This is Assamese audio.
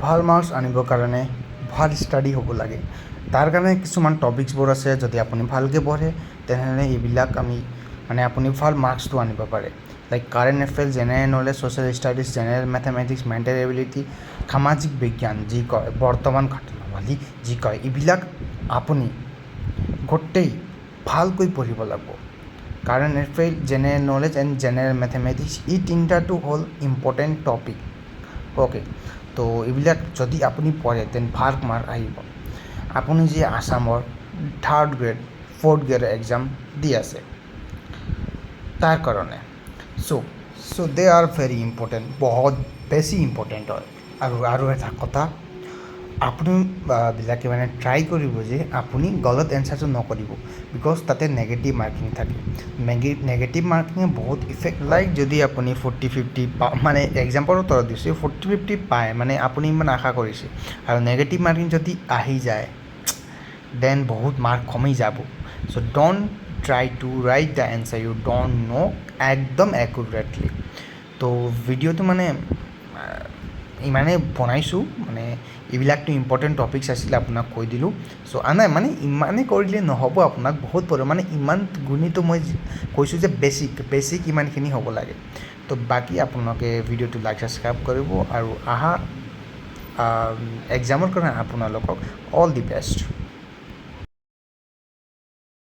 ভাল মাৰ্কছ আনিবৰ কাৰণে ভাল ষ্টাডি হ'ব লাগে তাৰ কাৰণে কিছুমান টপিকছবোৰ আছে যদি আপুনি ভালকৈ পঢ়ে তেনেহ'লে এইবিলাক আপুনি ভাল মাৰ্কছটো আনিব পাৰে like current affairs general knowledge social studies general mathematics mental ability সামাজিক বিজ্ঞান যি কয় বৰ্তমান ঘটনাৱলী যি কয় এইবিলাক আপুনি গোটেই ভালকৈ পঢ়িব লাগিব current affairs general knowledge and general mathematics এই তিনিটাটো হ'ল ইম্পৰ্টেণ্ট টপিক অ'কে তো এইবিলাক যদি আপুনি পঢ়ে তেন ভাল মাৰ্ক আহিব আপুনি যি আছামৰ 3rd grade 4th grade exam দি আছে তাৰ কাৰণে চ' দে আৰ ভেৰি ইম্পৰ্টেণ্ট বহুত বেছি ইম্পৰ্টেণ্ট হয় আৰু এটা কথা আপুনি বিলাকে ট্ৰাই কৰিব যে আপুনি গলত এনচাৰটো নকৰিব বিকজ তাতে নেগেটিভ মাৰ্কিং থাকে নেগেটিভ মাৰ্কিঙে বহুত ইফেক্ট লাইক যদি আপুনি 40-50 এক্সাম্পলৰ তলত দিছে 40-50 পায় আপুনি ইমান আশা কৰিছে আৰু নেগেটিভ মাৰ্কিং যদি আহি যায় দেন বহুত মাৰ্ক কমি যাব so' don't try to write the answer you don't know' একদম একুৰেটলি তো ভিডিঅ'টো ইমানে বনাইছোঁ এইবিলাকতো ইম্পৰ্টেণ্ট টপিকছ আছিলে আপোনাক কৈ দিলোঁ চ' ইমানে কৰিলে নহ'ব আপোনাক বহুত ইমান গুণিতো মই কৈছোঁ যে বেছিক ইমানখিনি হ'ব লাগে তো বাকী আপোনালোকে ভিডিঅ'টো লাইক ছাবস্ক্ৰাইব কৰিব আৰু এক্সামৰ কাৰণে আপোনালোকক অল দি বেষ্ট